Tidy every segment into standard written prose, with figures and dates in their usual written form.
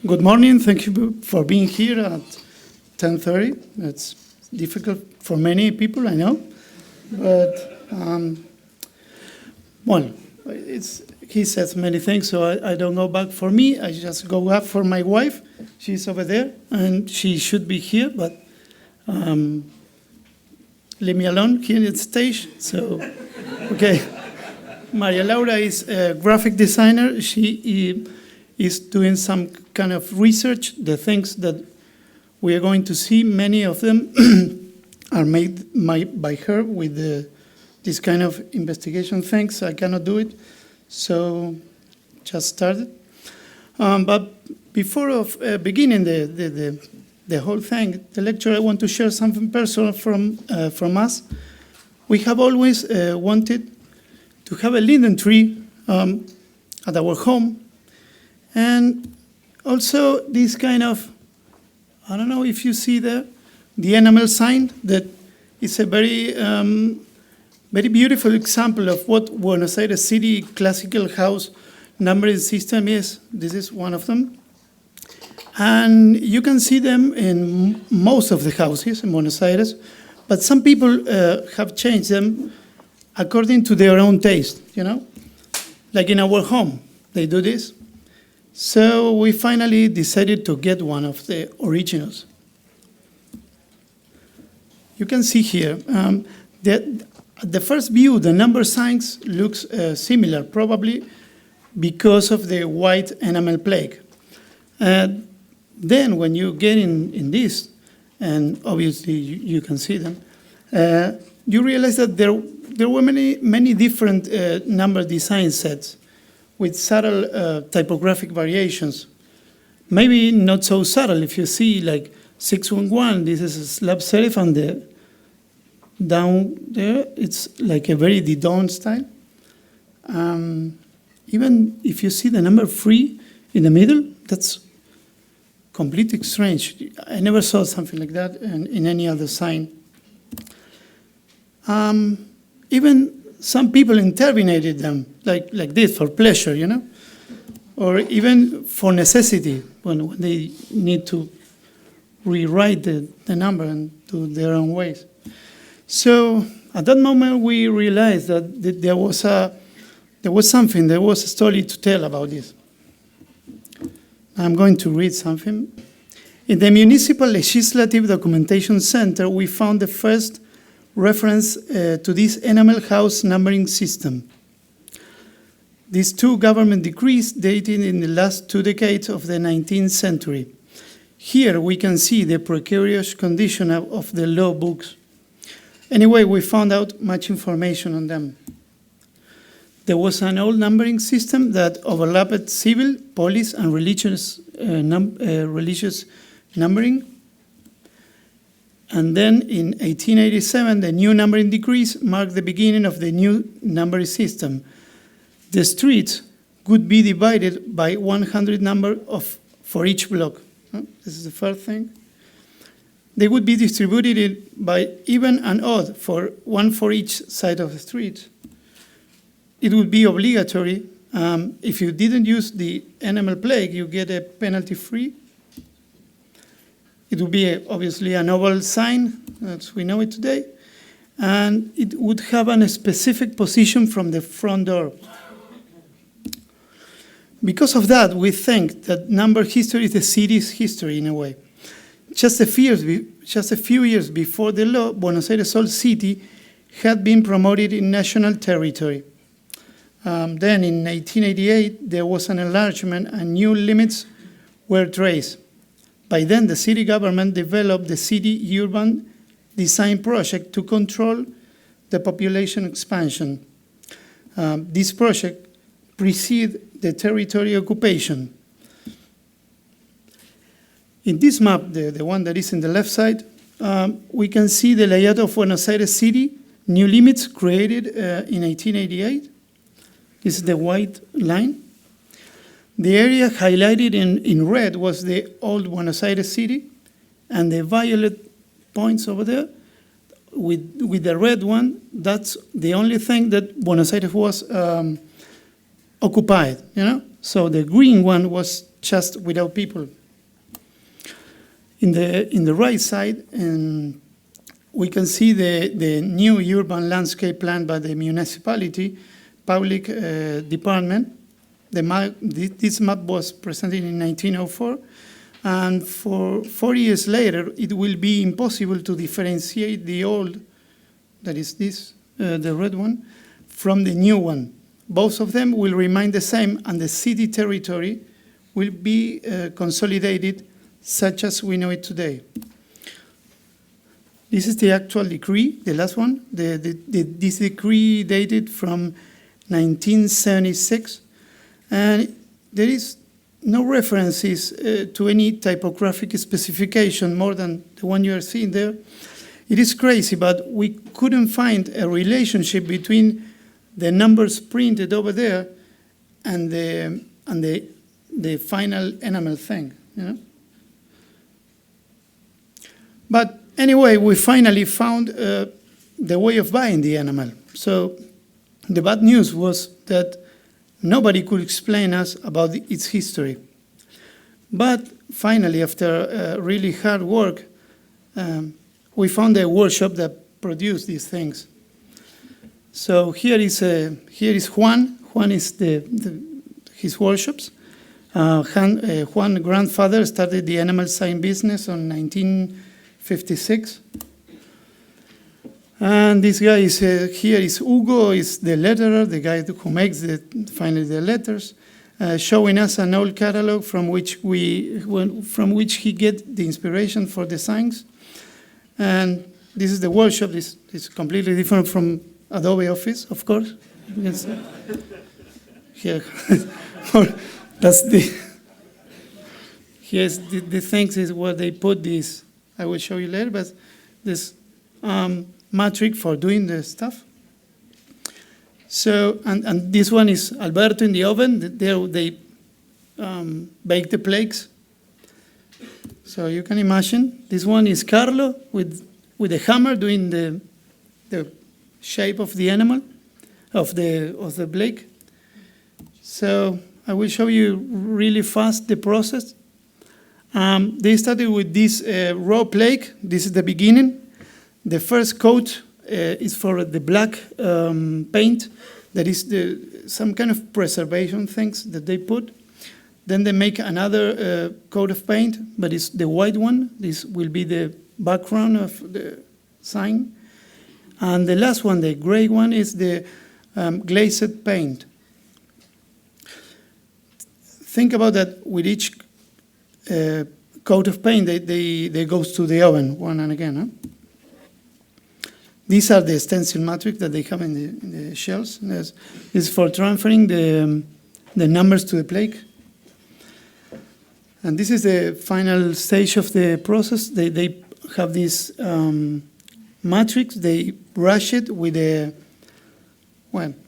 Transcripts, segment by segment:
Good morning. Thank you for being here at 10:30. It's difficult for many people, I know. But, well, he says many things, so I don't go back for me. I just go up for my wife. She's over there, and she should be here, but leave me alone here at the stage. So, okay. Maria Laura is a graphic designer. She is doing some kind of research. The things that we are going to see, many of them are made by her with this kind of investigation things. I cannot do it, so just started. But before beginning the whole thing, the lecture, I want to share something personal from us. We have always wanted to have a linden tree at our home, and also this kind of, I don't know if you see there, the enamel sign that is a very beautiful example of what Buenos Aires City classical house numbering system is. This is one of them. And you can see them in most of the houses in Buenos Aires, but some people have changed them according to their own taste, you know? Like in our home, they do this. So we finally decided to get one of the originals. You can see here, at the first view, the number signs looks similar, probably because of the white enamel plaque. Then when you get in this, and obviously you can see them, you realize that there were many different number design sets with subtle typographic variations. Maybe not so subtle. If you see like 611, this is a slab serif, and down there, it's like a very Didon style. Even if you see the number 3 in the middle, that's completely strange. I never saw something like that in any other sign. Even some people intervened them like this for pleasure, you know, or even for necessity when they need to rewrite the number and do their own ways. So at that moment we realized that there was a story to tell about this. I'm going to read something. In the Municipal Legislative Documentation Center, we found the first reference to this enamel house numbering system. These 2 government decrees dated in the last 2 decades of the 19th century. Here we can see the precarious condition of the law books. Anyway, we found out much information on them. There was an old numbering system that overlapped civil, police, and religious numbering. And then in 1887, the new numbering decrees marked the beginning of the new numbering system. The streets would be divided by 100 number for each block. This is the first thing. They would be distributed by even and odd, one for each side of the street. It would be obligatory. If you didn't use the enamel plaque, you get a penalty free. It would be obviously an oval sign, as we know it today, and it would have a specific position from the front door. Because of that, we think that number history is the city's history in a way. Just a few years before the law, Buenos Aires Old City had been promoted in national territory. Then in 1888, there was an enlargement and new limits were traced. By then, the city government developed the city urban design project to control the population expansion. This project preceded the territory occupation. In this map, the one that is in the left side, we can see the layout of Buenos Aires City, new limits created in 1888. This is the white line. The area highlighted in red was the old Buenos Aires City, and the violet points over there with the red one, that's the only thing that Buenos Aires was occupied, you know? So the green one was just without people. In the right side, we can see the new urban landscape plan by the municipality, public department. This map was presented in 1904, and for 4 years later, it will be impossible to differentiate the old, that is this, the red one, from the new one. Both of them will remain the same, and the city territory will be consolidated such as we know it today. This is the actual decree, the last one. This decree dated from 1976, and there is no references to any typographic specification more than the one you are seeing there. It is crazy, but we couldn't find a relationship between the numbers printed over there and the final enamel thing, you know? But anyway, we finally found the way of buying the enamel. So the bad news was that nobody could explain us about its history. But finally, after really hard work, we found a workshop that produced these things. So here is Juan. Juan is his workshops. Juan's grandfather started the enamel sign business in 1956. And this guy is here is Hugo, is the letterer, the guy who makes finally the letters, showing us an old catalog from which he get the inspiration for the signs. And this is the workshop. This is completely different from Adobe Office, of course. Yes. Here, that's here's the things is where they put this. I will show you later, but this matrix for doing the stuff. So, and this one is Alberto in the oven. There they bake the plaques. So you can imagine. This one is Carlo with a hammer doing the shape of the animal, of the blade. So I will show you really fast the process. They started with this raw plaque. This is the beginning. The first coat is for the black paint. That is some kind of preservation things that they put. Then they make another coat of paint, but it's the white one. This will be the background of the sign. And the last one, the gray one, is the glazed paint. Think about that with each coat of paint, they goes to the oven one and again. Huh? These are the stencil matrix that they have in the shells. This is for transferring the numbers to the plaque. And this is the final stage of the process. They have this matrix. They brush it with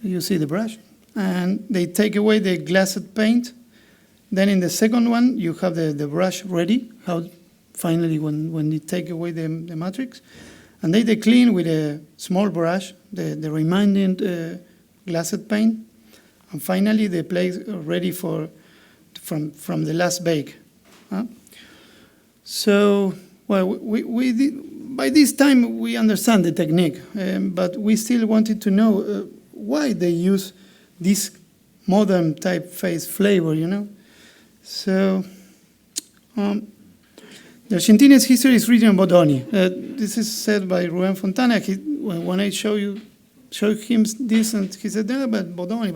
you see the brush. And they take away the glazed paint. Then in the second one, you have the brush ready, finally when they take away the matrix. And they clean with a small brush, the remaining glazed paint. And finally, the plates are ready from the last bake. So, well, by this time, we understand the technique, but we still wanted to know why they use this modern typeface flavor, you know? So, the Argentina's history is written on Bodoni. This is said by Ruben Fontana. When I showed him this, and he said, "No, but Bodoni."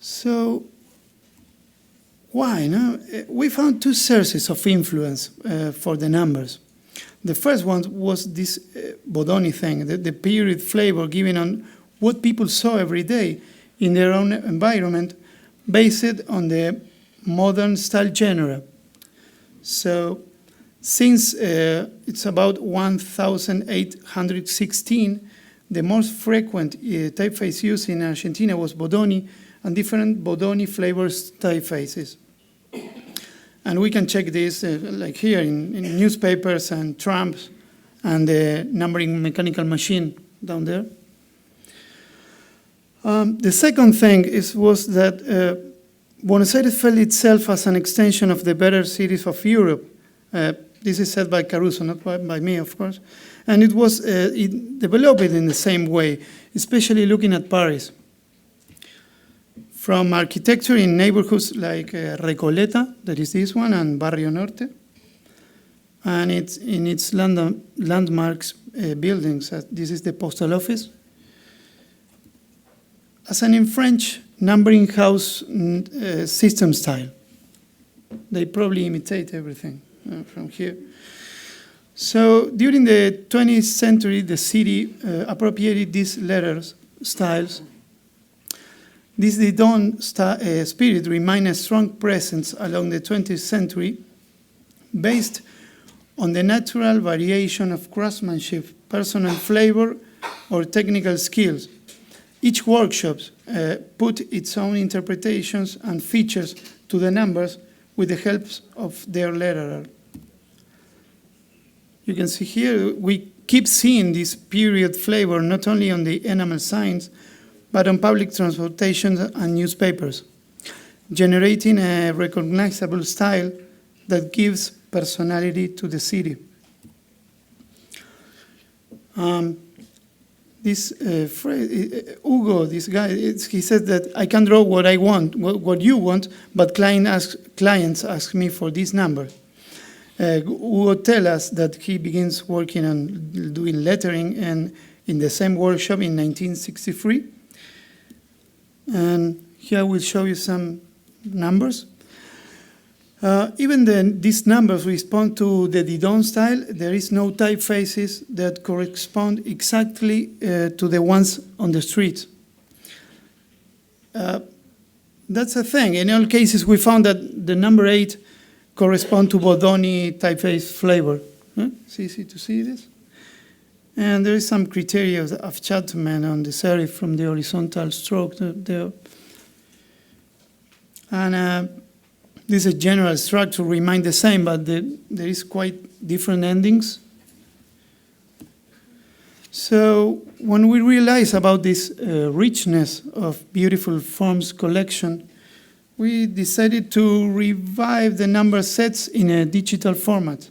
So why? No? We found two sources of influence for the numbers. The first one was this Bodoni thing, the period flavor given on what people saw every day in their own environment, based on the modern style genre. So since it's about 1816, the most frequent typeface used in Argentina was Bodoni and different Bodoni flavors typefaces. And we can check this like here in newspapers and trams and the numbering mechanical machine down there. The second thing was that Buenos Aires felt itself as an extension of the better cities of Europe. This is said by Caruso, not by me, of course. And it developed in the same way, especially looking at Paris. From architecture in neighborhoods like Recoleta, that is this one, and Barrio Norte, and in its landmarks buildings. This is the postal office. As in French, numbering house system style. They probably imitate everything from here. So during the 20th century, the city appropriated these letters styles. This Didon spirit remained a strong presence along the 20th century, based on the natural variation of craftsmanship, personal flavor, or technical skills. Each workshop put its own interpretations and features to the numbers with the help of their letterer. You can see here, we keep seeing this period flavor not only on the enamel signs, but on public transportation and newspapers, generating a recognizable style that gives personality to the city. This phrase, Hugo, this guy, he said that I can draw what I want, what you want, but clients ask me for this number. Hugo tells us that he begins working on doing lettering and in the same workshop in 1963. And here I will show you some numbers. Even these numbers respond to the Didon style. There is no typefaces that correspond exactly to the ones on the street. That's a thing. In all cases, we found that the number 8 correspond to Bodoni typeface flavor. It's easy to see this. And there is some criteria of Chapman on the serif from the horizontal stroke there. And this is general structure remain the same, but there is quite different endings. So when we realize about this richness of beautiful forms collection, we decided to revive the number sets in a digital format.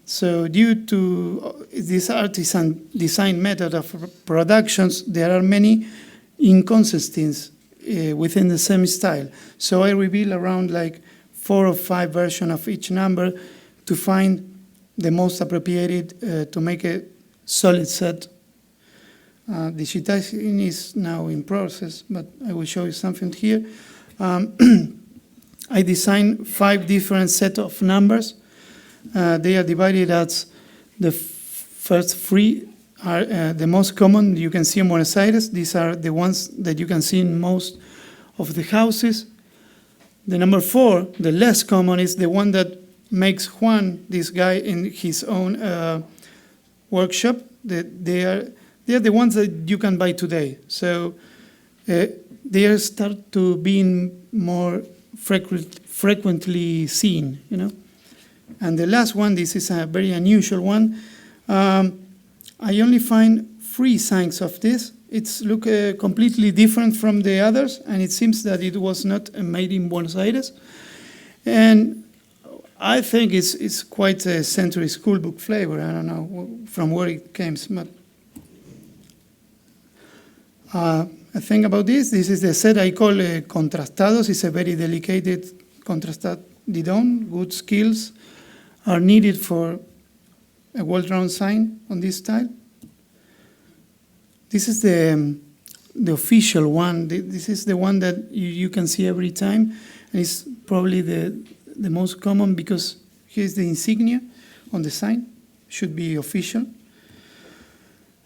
So due to this artisan design method of productions, there are many inconsistencies within the same style. So I reveal around like 4 or 5 versions of each number to find the most appropriated to make a solid set. Digitizing is now in process, but I will show you something here. I designed 5 different sets of numbers. They are divided as the first 3 are the most common you can see in Buenos Aires. These are the ones that you can see in most of the houses. The number 4, the less common, is the one that makes Juan, this guy, in his own workshop. They are the ones that you can buy today. So they start to being more frequently seen, you know. And the last one, this is a very unusual one. I only find 3 signs of this. It's look completely different from the others, and it seems that it was not made in Buenos Aires. And I think it's quite a century school book flavor. I don't know from where it came, but a thing about this is the set I call contrastados. It's a very delicate contrasted Didon. Good skills are needed for a well-drawn sign on this style. This is the official one. This is the one that you can see every time, and it's probably the most common because here's the insignia on the sign. Should be official.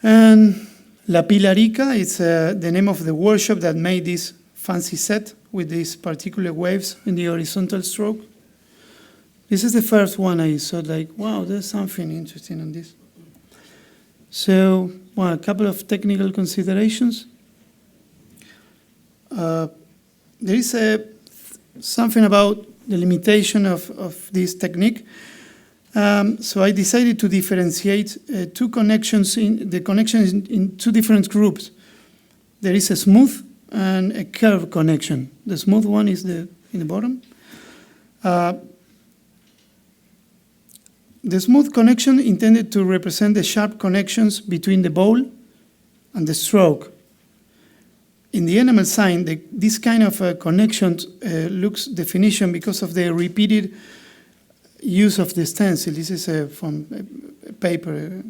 And La Pilarica is the name of the workshop that made this fancy set with these particular waves in the horizontal stroke. This is the first one I saw, like, wow, there's something interesting on this. So, well, a couple of technical considerations. There is something about the limitation of this technique. So I decided to differentiate the connections in 2 different groups. There is a smooth and a curved connection. The smooth one is in the bottom. The smooth connection intended to represent the sharp connections between the ball and the stroke. In the enamel sign, this kind of connection looks definition because of the repeated use of the stencil. This is from paper.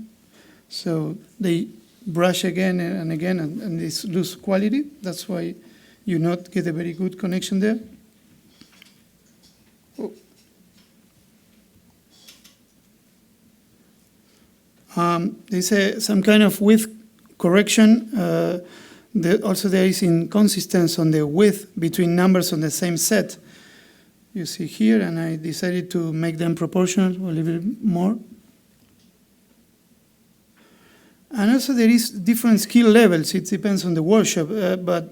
So they brush again and again, and this lose quality. That's why you not get a very good connection there. Oh. There's some kind of width correction. Also there is inconsistency on the width between numbers on the same set. You see here, and I decided to make them proportional a little bit more. And also there is different skill levels. It depends on the workshop, but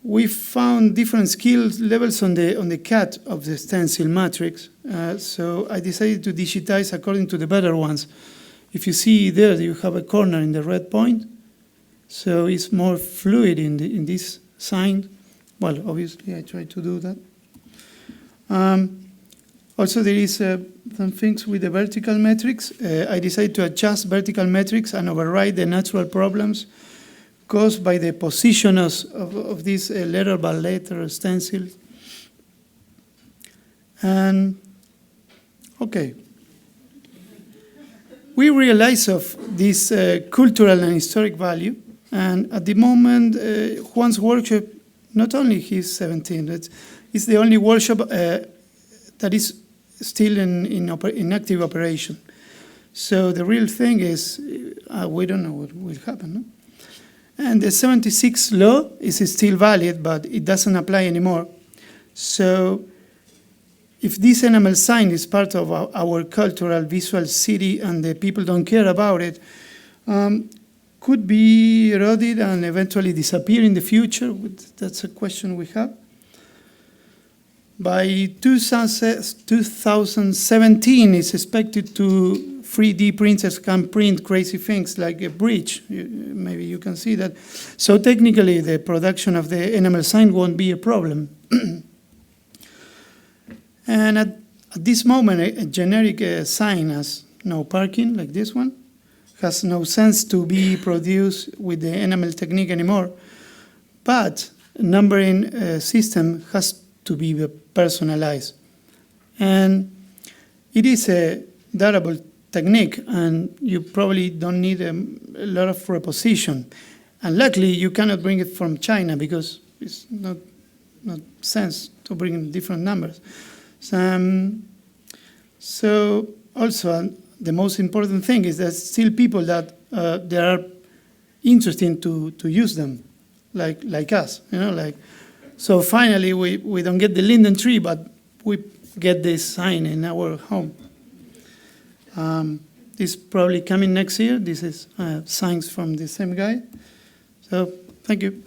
we found different skill levels on the cut of the stencil matrix. So I decided to digitize according to the better ones. If you see there, you have a corner in the red point. So it's more fluid in this sign. Well, obviously I try to do that. Also there is some things with the vertical metrics. I decided to adjust vertical metrics and override the natural problems caused by the position of this letter by letter stencil. And okay. We realize of this cultural and historic value, and at the moment, Juan's workshop, not only he's 17, it's the only workshop that is still in active operation. So the real thing is, we don't know what will happen. No? And the 76 law is still valid, but it doesn't apply anymore. So if this enamel sign is part of our cultural visual city and the people don't care about it, could be eroded and eventually disappear in the future. That's a question we have. By 2017, it's expected 3D printers can print crazy things like a bridge. Maybe you can see that. So technically, the production of the enamel sign won't be a problem. And at this moment, a generic sign has no parking, like this one, has no sense to be produced with the enamel technique anymore. But a numbering system has to be personalized. And it is a durable technique, and you probably don't need a lot of reposition. And luckily, you cannot bring it from China because it's not sense to bring different numbers. So also, the most important thing is that still people that they are interested to use them, like us, So finally, we don't get the linden tree, but we get this sign in our home. This is probably coming next year. This is signs from the same guy. So thank you.